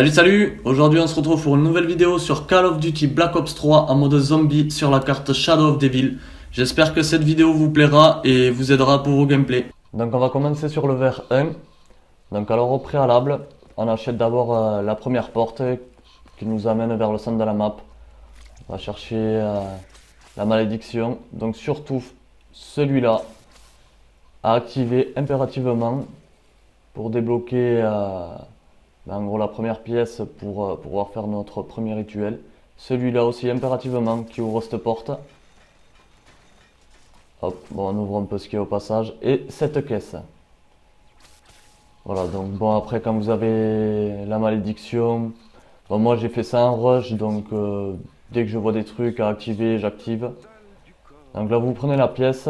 Salut, aujourd'hui on se retrouve pour une nouvelle vidéo sur Call of Duty Black Ops 3 en mode zombie sur la carte Shadow of Devil. J'espère que cette vidéo vous plaira et vous aidera pour vos gameplays. Donc on va commencer sur le verre 1. Donc alors au préalable, on achète d'abord la première porte qui nous amène vers le centre de la map. On va chercher la malédiction. Donc surtout celui-là à activer impérativement pour débloquer en gros la première pièce pour pouvoir faire notre premier rituel. Celui-là aussi impérativement qui ouvre cette porte. Hop, bon, on ouvre un peu ce qu'il y a au passage. Et cette caisse. Voilà, donc bon, après quand vous avez la malédiction, bon, moi j'ai fait ça en rush, donc dès que je vois des trucs à activer, j'active. Donc là vous prenez la pièce,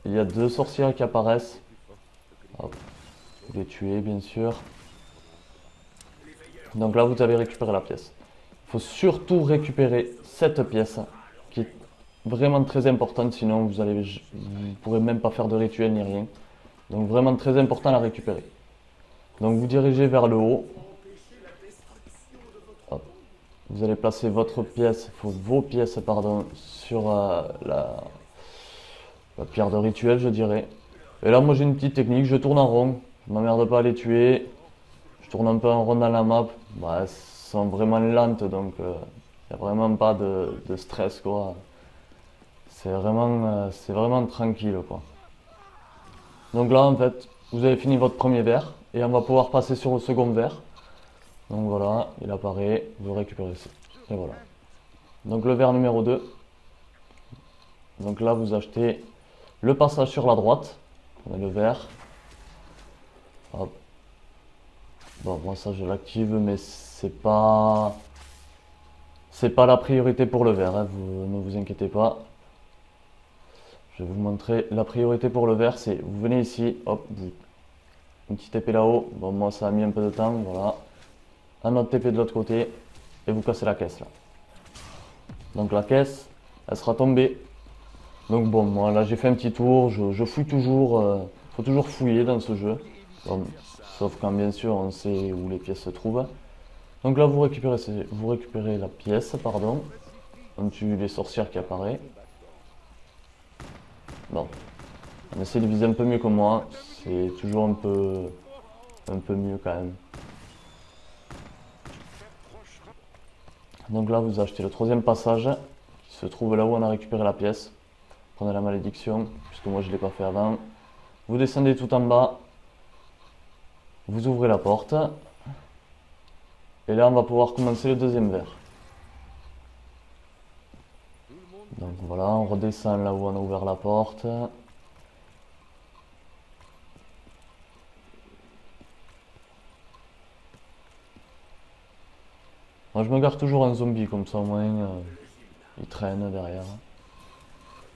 il y a deux sorcières qui apparaissent. Hop, vous les tuez bien sûr. Donc là vous avez récupéré la pièce. Il faut surtout récupérer cette pièce qui est vraiment très importante, sinon vous pourrez même pas faire de rituel ni rien. Donc vraiment très important à la récupérer. Donc vous dirigez vers le haut. Hop. Vous allez placer vos pièces pardon, sur la pierre de rituel je dirais. Et là moi j'ai une petite technique, je tourne en rond, je m'emmerde pas à les tuer. Je tourne un peu en rond dans la map, bah, elles sont vraiment lentes donc il n'y a vraiment pas de stress quoi. C'est vraiment tranquille quoi. Donc là en fait, vous avez fini votre premier verre et on va pouvoir passer sur le second verre. Donc voilà, il apparaît, vous récupérez ça. Et voilà. Donc le verre numéro 2. Donc là vous achetez le passage sur la droite. On a le verre. Hop. Bon, moi ça je l'active, mais c'est pas la priorité pour le verre, hein, ne vous inquiétez pas. Je vais vous montrer la priorité pour le verre, c'est vous venez ici, hop, une petite épée là-haut. Bon, moi ça a mis un peu de temps, voilà. Un autre épée de l'autre côté et vous cassez la caisse là. Donc la caisse, elle sera tombée. Donc bon, moi là j'ai fait un petit tour, je fouille toujours, faut toujours fouiller dans ce jeu. Bon, sauf quand bien sûr on sait où les pièces se trouvent. Donc là vous récupérez la pièce, pardon. On tue les sorcières qui apparaissent. Bon, on essaie de viser un peu mieux que moi, c'est toujours un peu mieux quand même. Donc là vous achetez le troisième passage qui se trouve là où on a récupéré la pièce. Prenez la malédiction, puisque moi je ne l'ai pas fait avant. Vous descendez tout en bas, vous ouvrez la porte. Et là on va pouvoir commencer le deuxième verre. Donc voilà, on redescend là où on a ouvert la porte. Moi je me garde toujours un zombie comme ça au moins il traîne derrière.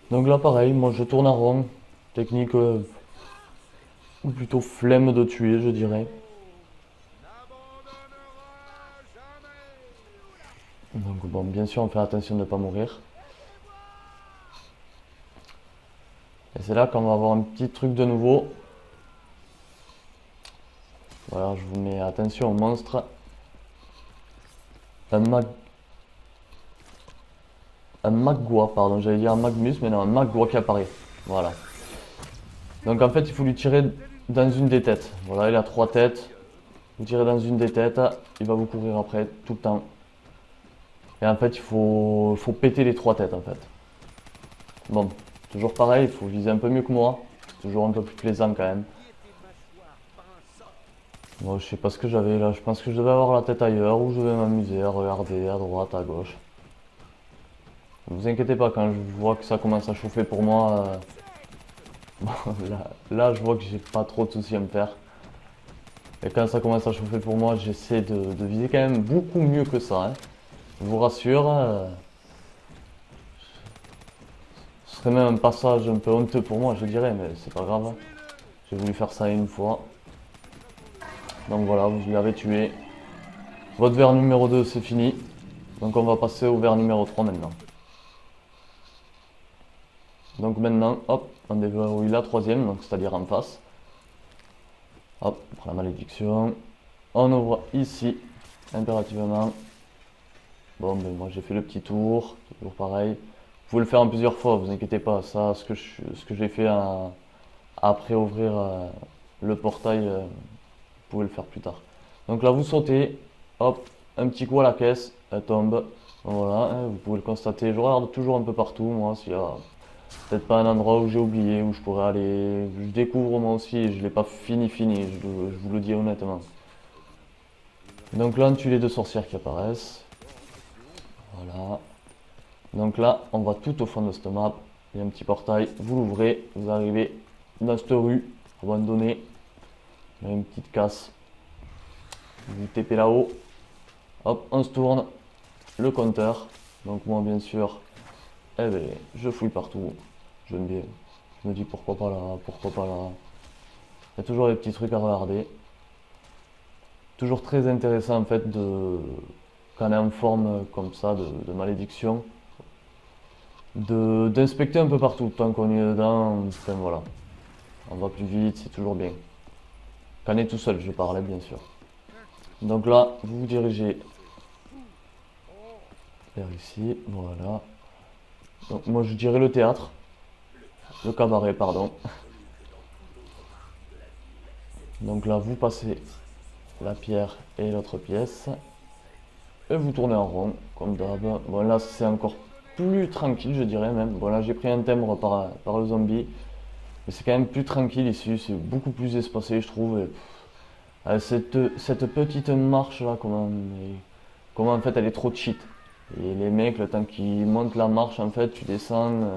Donc là pareil, moi je tourne en rond. Technique ou plutôt flemme de tuer je dirais. Donc bon, bien sûr on fait attention de ne pas mourir. Et c'est là qu'on va avoir un petit truc de nouveau. Voilà, je vous mets attention au monstre. Un Magua, pardon, j'allais dire un Magmus, mais non, un Magua qui apparaît. Voilà. Donc en fait, il faut lui tirer dans une des têtes. Voilà, il a 3 têtes. Vous tirez dans une des têtes, il va vous courir après, tout le temps. Et en fait, il faut péter les 3 têtes en fait. Bon, toujours pareil, il faut viser un peu mieux que moi. C'est toujours un peu plus plaisant quand même. Moi, je sais pas ce que j'avais là, je pense que je devais avoir la tête ailleurs, ou je devais m'amuser à regarder à droite, à gauche. Ne vous inquiétez pas, quand je vois que ça commence à chauffer pour moi, bon, là je vois que j'ai pas trop de soucis à me faire. Et quand ça commence à chauffer pour moi, j'essaie de viser quand même beaucoup mieux que ça. Hein. Je vous rassure, ce serait même un passage un peu honteux pour moi, je dirais, mais c'est pas grave. J'ai voulu faire ça une fois. Donc voilà, vous l'avez tué. Votre verre numéro 2 c'est fini. Donc on va passer au verre numéro 3 maintenant. Donc maintenant, hop, on déverrouille la troisième, donc c'est-à-dire en face. Hop, on prend la malédiction. On ouvre ici. impérativement. Bon, ben moi j'ai fait le petit tour, toujours pareil. Vous pouvez le faire en plusieurs fois, vous inquiétez pas. Ça, ce que j'ai fait après ouvrir le portail, vous pouvez le faire plus tard. Donc là, vous sautez, hop, un petit coup à la caisse, elle tombe. Voilà, hein, vous pouvez le constater. Je regarde toujours un peu partout, moi, s'il y a peut-être pas un endroit où j'ai oublié, où je pourrais aller. Je découvre moi aussi, et je l'ai pas fini, je vous le dis honnêtement. Donc là, on tue les deux sorcières qui apparaissent. Voilà. Donc là, on va tout au fond de cette map. Il y a un petit portail, vous l'ouvrez, vous arrivez dans cette rue abandonnée. Il y a une petite casse. Vous TP là-haut. Hop, on se tourne. Le compteur. Donc moi, bien sûr, eh ben, je fouille partout. J'aime bien. Je me dis pourquoi pas là, pourquoi pas là. Il y a toujours des petits trucs à regarder. Toujours très intéressant en fait quand on est en forme comme ça de malédiction. D'inspecter un peu partout tant qu'on est dedans. Enfin voilà. On va plus vite, c'est toujours bien. Quand on est tout seul, je parlais bien sûr. Donc là, vous vous dirigez vers ici, voilà. Donc moi je dirais le théâtre. Le cabaret, pardon. Donc là, vous passez la pierre et l'autre pièce. Et vous tournez en rond, comme d'hab. Bon là, c'est encore plus tranquille, je dirais même. Bon là, j'ai pris un timbre par le zombie. Mais c'est quand même plus tranquille ici, c'est beaucoup plus espacé, je trouve. Et, cette petite marche là, comment en fait elle est trop cheat. Et les mecs, le temps qu'ils montent la marche, en fait, tu descends. Le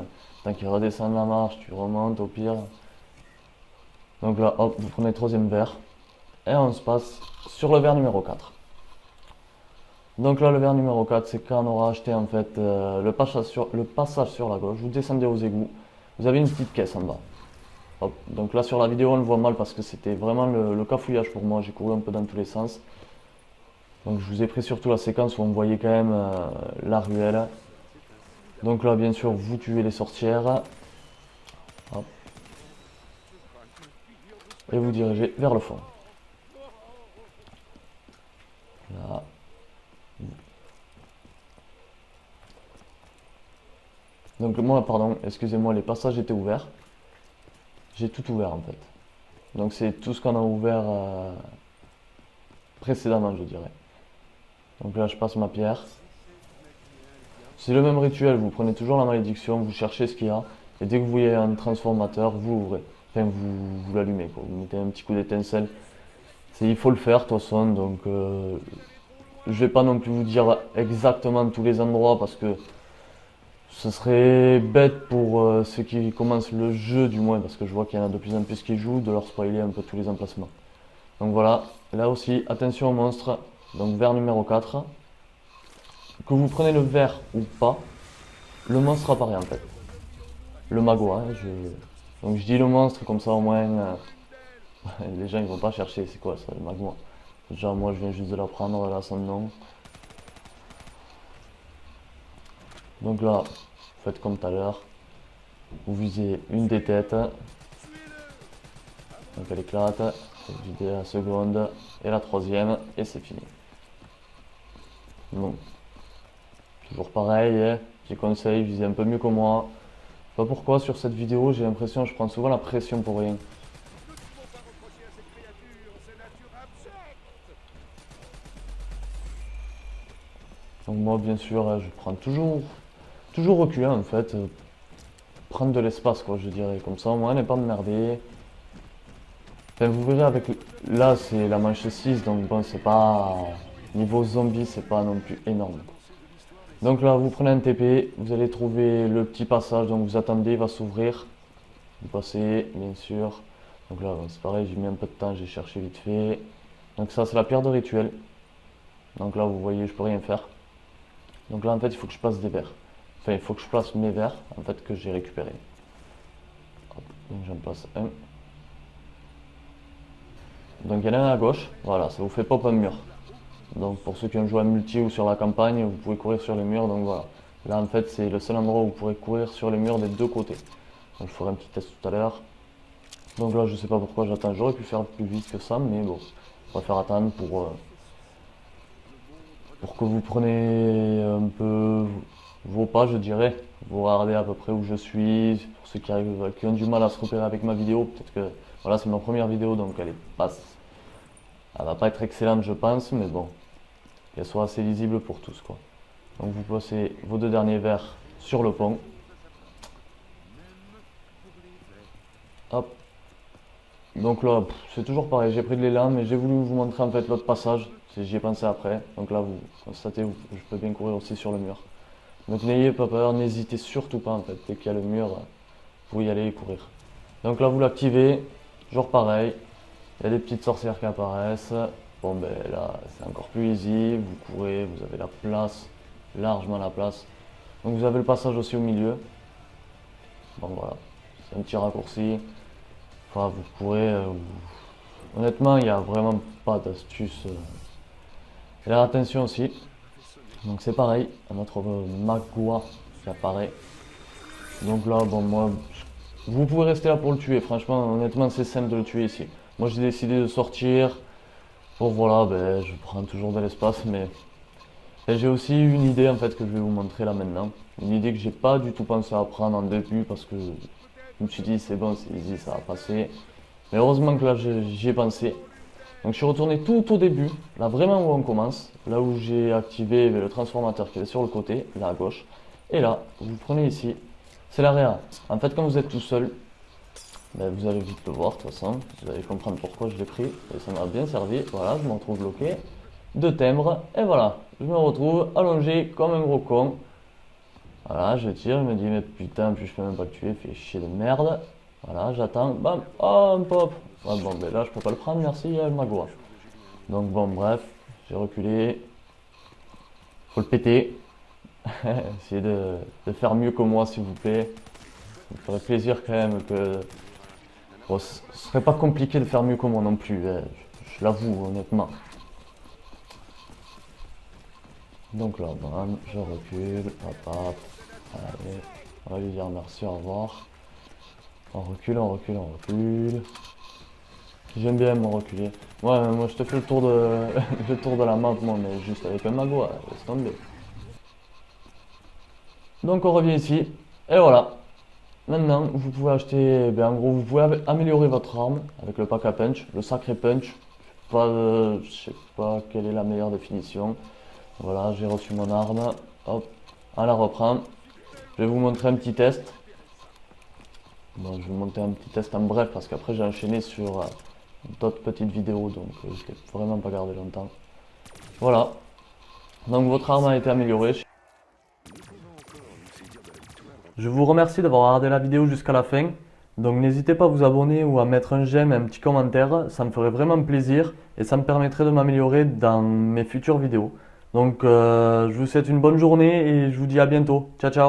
temps qu'ils redescendent la marche, tu remontes au pire. Donc là, hop, vous prenez le troisième verre. Et on se passe sur le verre numéro 4. Donc là, le verre numéro 4, c'est quand on aura acheté en fait le passage sur la gauche. Vous descendez aux égouts. Vous avez une petite caisse en bas. Hop. Donc là, sur la vidéo, on le voit mal parce que c'était vraiment le cafouillage pour moi. J'ai couru un peu dans tous les sens. Donc je vous ai pris surtout la séquence où on voyait quand même la ruelle. Donc là, bien sûr, vous tuez les sorcières. Hop. Et vous dirigez vers le fond. Là. Donc moi, pardon, excusez-moi, les passages étaient ouverts. J'ai tout ouvert en fait. Donc c'est tout ce qu'on a ouvert précédemment, je dirais. Donc là, je passe ma pierre. C'est le même rituel, vous prenez toujours la malédiction, vous cherchez ce qu'il y a, et dès que vous voyez un transformateur, vous l'ouvrez. Enfin, vous l'allumez, quoi. Vous mettez un petit coup d'étincelle. Il faut le faire, de toute façon, donc je vais pas non plus vous dire exactement tous les endroits, parce que ce serait bête pour ceux qui commencent le jeu, du moins, parce que je vois qu'il y en a de plus en plus qui jouent, de leur spoiler un peu tous les emplacements. Donc voilà, là aussi, attention aux monstres. Donc verre numéro 4. Que vous prenez le verre ou pas, le monstre apparaît en fait. Le magot, hein, donc je dis le monstre, comme ça au moins, les gens ils vont pas chercher, c'est quoi ça, le magma. Déjà moi je viens juste de l'apprendre, là son nom. Donc là, vous faites comme tout à l'heure. Vous visez une des têtes. Donc elle éclate. Vous videz la seconde et la troisième et c'est fini. Donc, toujours pareil, hein, petit conseil, visez un peu mieux que moi. Je sais pas pourquoi sur cette vidéo j'ai l'impression que je prends souvent la pression pour rien. Donc moi bien sûr je prends toujours reculer en fait. Prendre de l'espace quoi je dirais. Comme ça au moins on n'est pas emmerdé. Enfin, vous verrez avec. Là c'est la manche 6 donc bon c'est pas. Niveau zombie c'est pas non plus énorme. Donc là vous prenez un TP, vous allez trouver le petit passage, donc vous attendez, il va s'ouvrir. Vous passez bien sûr. Donc là c'est pareil, j'ai mis un peu de temps, j'ai cherché vite fait. Donc ça c'est la pierre de rituel. Donc là vous voyez je peux rien faire. Donc là en fait il faut que je place des verres. Enfin il faut que je place mes verres en fait que j'ai récupérés. Hop, donc j'en place un. Donc il y en a un à gauche, voilà, ça vous fait pop un mur. Donc pour ceux qui ont joué à multi ou sur la campagne, vous pouvez courir sur les murs, donc voilà. Là en fait c'est le seul endroit où vous pourrez courir sur les murs des deux côtés. Donc je ferai un petit test tout à l'heure. Donc là je sais pas pourquoi j'attends, j'aurais pu faire plus vite que ça, mais bon, on va faire attendre pour que vous preniez un peu vos pas, je dirais. Vous regardez à peu près où je suis. Pour ceux qui ont du mal à se repérer avec ma vidéo, peut-être que voilà, c'est ma première vidéo donc elle va pas être excellente, je pense, mais bon, qu'elle soit assez lisible pour tous, quoi. Donc vous posez vos 2 derniers verres sur le pont. Hop. Donc là, c'est toujours pareil, j'ai pris de l'élan, mais j'ai voulu vous montrer en fait l'autre passage. J'y ai pensé après. Donc là, vous constatez, je peux bien courir aussi sur le mur. Donc n'ayez pas peur, n'hésitez surtout pas en fait. Dès qu'il y a le mur, vous y allez et courir. Donc là, vous l'activez, toujours pareil. Il y a des petites sorcières qui apparaissent. Bon ben là, c'est encore plus easy. Vous courez, vous avez la place, largement la place. Donc vous avez le passage aussi au milieu. Bon voilà, c'est un petit raccourci. Enfin, vous pourrez. Honnêtement, il n'y a vraiment pas d'astuce. Et là, attention aussi. Donc c'est pareil, notre Magua qui apparaît. Donc là, bon, moi, vous pouvez rester là pour le tuer. Franchement, honnêtement, c'est simple de le tuer ici. Moi, j'ai décidé de sortir. Bon, voilà, ben, je prends toujours de l'espace, mais et j'ai aussi une idée en fait que je vais vous montrer là maintenant. Une idée que j'ai pas du tout pensé à prendre en début parce que je me suis dit c'est bon, c'est easy, ça va passer. Mais heureusement que là j'y ai pensé. Donc je suis retourné tout au début, là vraiment où on commence, là où j'ai activé le transformateur qui est sur le côté, là à gauche. Et là, vous prenez ici, c'est l'AREA. En fait quand vous êtes tout seul, ben, vous allez vite le voir de toute façon, vous allez comprendre pourquoi je l'ai pris et ça m'a bien servi. Voilà, je me retrouve bloqué. 2 timbres, et voilà, je me retrouve allongé comme un gros con. Voilà, je tire, je me dis, mais putain, puis je peux même pas le tuer, fait chier de merde. Voilà, j'attends, bam, oh, un pop. Ouais, bon, ben là, je peux pas le prendre, merci, il y a le Magua. Donc, bon, bref, j'ai reculé. Faut le péter. Essayez de faire mieux que moi, s'il vous plaît. Ça me ferait plaisir quand même que. Bon, ce serait pas compliqué de faire mieux que moi non plus, hein, je l'avoue, honnêtement. Donc là, bam, je recule, hop, hop, allez, on va lui dire merci, au revoir. On recule, on recule, on recule. J'aime bien me reculer. Ouais, moi je te fais le tour de, le tour de la map, moi, mais juste avec un magot, laisse tomber. Donc on revient ici, et voilà. Maintenant, vous pouvez acheter, ben, en gros, vous pouvez améliorer votre arme avec le pack à punch, le sacré punch. Je sais pas quelle est la meilleure définition. Voilà, j'ai reçu mon arme. Hop, on la reprend. Je vais vous montrer un petit test. Bon, je vais vous montrer un petit test en bref parce qu'après j'ai enchaîné sur d'autres petites vidéos donc je ne l'ai vraiment pas gardé longtemps. Voilà. Donc votre arme a été améliorée. Je vous remercie d'avoir regardé la vidéo jusqu'à la fin. Donc n'hésitez pas à vous abonner ou à mettre un j'aime et un petit commentaire. Ça me ferait vraiment plaisir et ça me permettrait de m'améliorer dans mes futures vidéos. Donc je vous souhaite une bonne journée et je vous dis à bientôt. Ciao ciao.